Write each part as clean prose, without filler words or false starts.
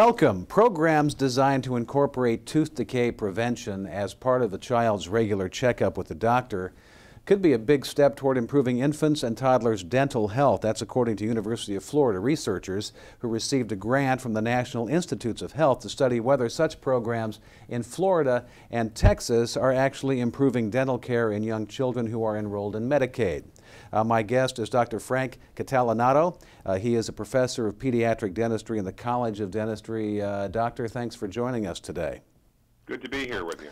Welcome. Programs designed to incorporate tooth decay prevention as part of a child's regular checkup with the doctor could be a big step toward improving infants and toddlers' dental health. That's according to University of Florida researchers who received a grant from the National Institutes of Health to study whether such programs in Florida and Texas are actually improving dental care in young children who are enrolled in Medicaid. My guest is Dr. Frank Catalanotto. He is a professor of pediatric dentistry in the College of Dentistry. Doctor, thanks for joining us today. Good to be here with you.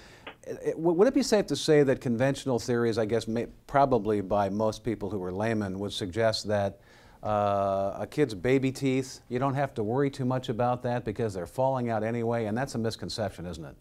Would it be safe to say that conventional theories, I guess probably by most people who are laymen, would suggest that a kid's baby teeth, you don't have to worry too much about that because they're falling out anyway, and that's a misconception, isn't it?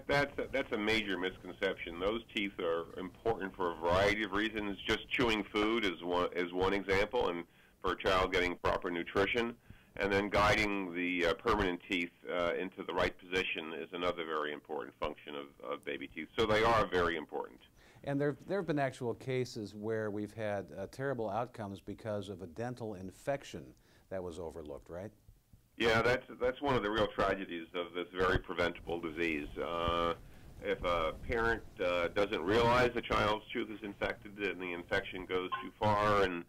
That's a major misconception. Those teeth are important for a variety of reasons. Just chewing food is one example, and for a child getting proper nutrition. And then guiding the permanent teeth into the right position is another very important function of baby teeth. So they are very important. And there have been actual cases where we've had terrible outcomes because of a dental infection that was overlooked, right? Yeah, that's one of the real tragedies of this very preventable disease. If a parent doesn't realize the child's tooth is infected and the infection goes too far, and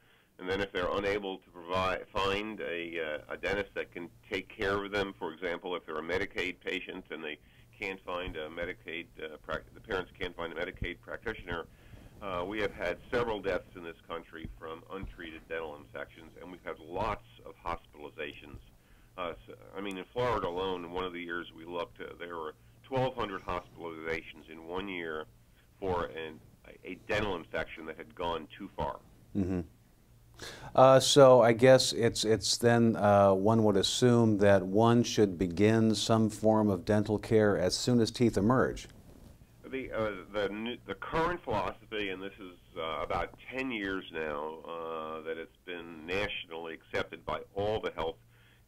then if they're unable to find a dentist that can take care of them, for example, if they're a Medicaid patient and they can't find a Medicaid, the parents can't find a Medicaid practitioner, we have had several deaths in this country from untreated dental infections, and we've had lots of hospitalizations. I mean, in Florida alone, in one of the years we looked, there were 1,200 hospitalizations in 1 year for a dental infection that had gone too far. Mm-hmm. So I guess it's then one would assume that one should begin some form of dental care as soon as teeth emerge. The current philosophy, and this is about 10 years now, that it's been nationally accepted by all the health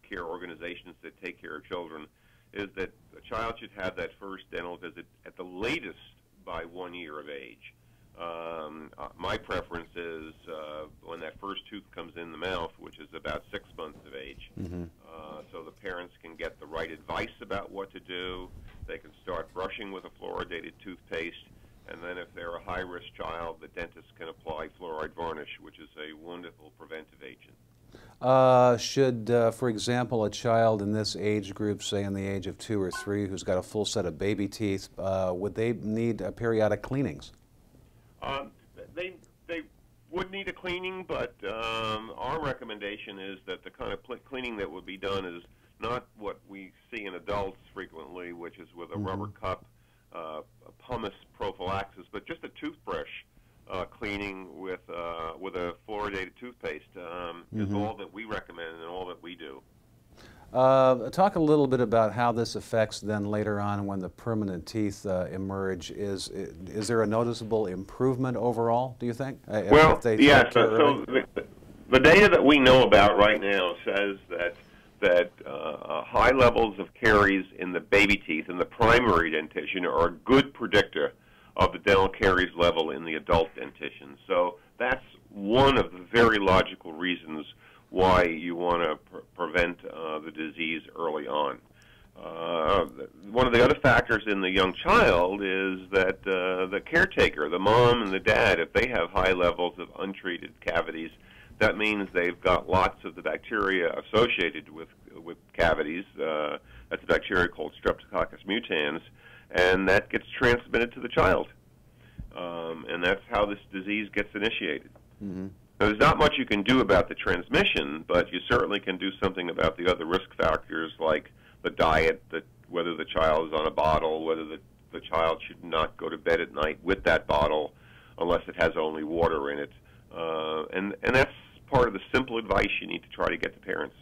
care organizations that take care of children, is that a child should have that first dental visit at the latest by 1 year of age. My preference is when that first tooth comes in the mouth, which is about 6 months of age. Mm-hmm. So the parents can get the right advice about what to do. They can start brushing with a fluoridated toothpaste, and then if they're a high-risk child, the dentist can apply fluoride varnish, which is a wonderful preventive agent. Should, for example, a child in this age group, say in the age of 2 or 3, who's got a full set of baby teeth, would they need periodic cleanings? They would need a cleaning, but our recommendation is that the kind of cleaning that would be done is not what we see in adults frequently, which is with a rubber cup, a pumice prophylaxis, but just a toothbrush cleaning with a fluoridated toothpaste is all that we recommend and all that we do. Talk a little bit about how this affects then later on when the permanent teeth emerge. Is there a noticeable improvement overall, do you think? Well, yes. So the data that we know about right now says that high levels of caries in the baby teeth and the primary dentition are a good predictor of the dental caries level in the adult dentition. So that's one of the very logical reasons why you want to prevent the disease early on. One of the other factors in the young child is that the caretaker, the mom and the dad, if they have high levels of untreated cavities, that means they've got lots of the bacteria associated with cavities. That's a bacteria called Streptococcus mutans, and that gets transmitted to the child. And that's how this disease gets initiated. Mm-hmm. Now, there's not much you can do about the transmission, but you certainly can do something about the other risk factors like the diet, whether the child is on a bottle, whether the child should not go to bed at night with that bottle unless it has only water in it. And that's part of the simple advice you need to try to get to parents.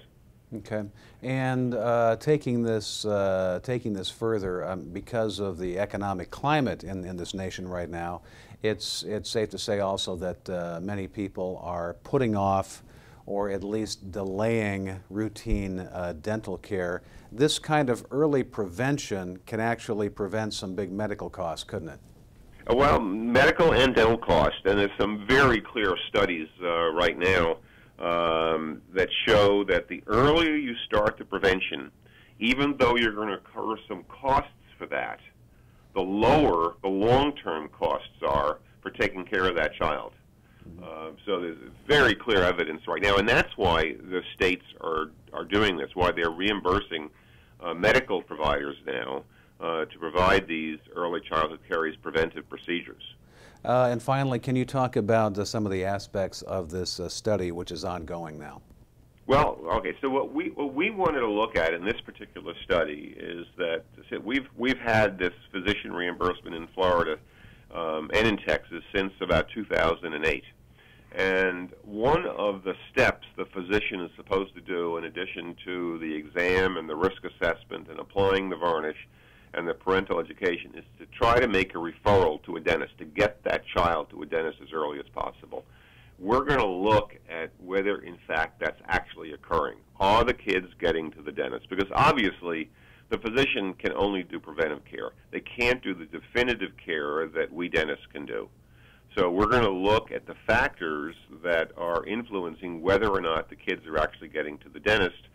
Okay, and taking this further, because of the economic climate in this nation right now, it's safe to say also that many people are putting off or at least delaying routine dental care. This kind of early prevention can actually prevent some big medical costs, couldn't it? Well, medical and dental costs, and there's some very clear studies right now that show that the earlier you start the prevention, even though you're going to incur some costs for that, the lower the long-term costs are for taking care of that child. So there's very clear evidence right now, and that's why the states are doing this, why they're reimbursing medical providers now to provide these early childhood caries preventive procedures. And finally, can you talk about some of the aspects of this study, which is ongoing now? Well, okay. So what we wanted to look at in this particular study is that we've had this physician reimbursement in Florida and in Texas since about 2008. And one of the steps the physician is supposed to do, in addition to the exam and the risk assessment and applying the varnish and the parental education, is to try to make a referral to a dentist, to get that child to a dentist as early as possible. We're going to look at whether, in fact, that's actually occurring. Are the kids getting to the dentist? Because obviously, the physician can only do preventive care. They can't do the definitive care that we dentists can do. So we're going to look at the factors that are influencing whether or not the kids are actually getting to the dentist.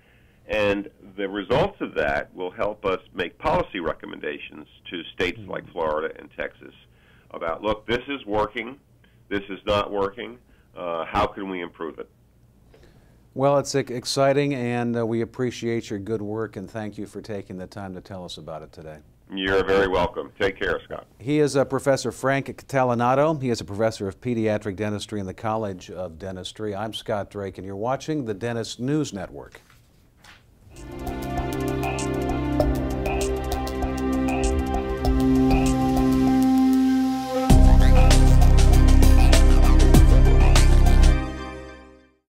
And the results of that will help us make policy recommendations to states like Florida and Texas about, look, this is working, this is not working, how can we improve it? Well, it's exciting, and we appreciate your good work, and thank you for taking the time to tell us about it today. You're very welcome. Take care, Scott. He is Professor Frank Catalanotto. He is a professor of pediatric dentistry in the College of Dentistry. I'm Scott Drake, and you're watching the Dentist News Network.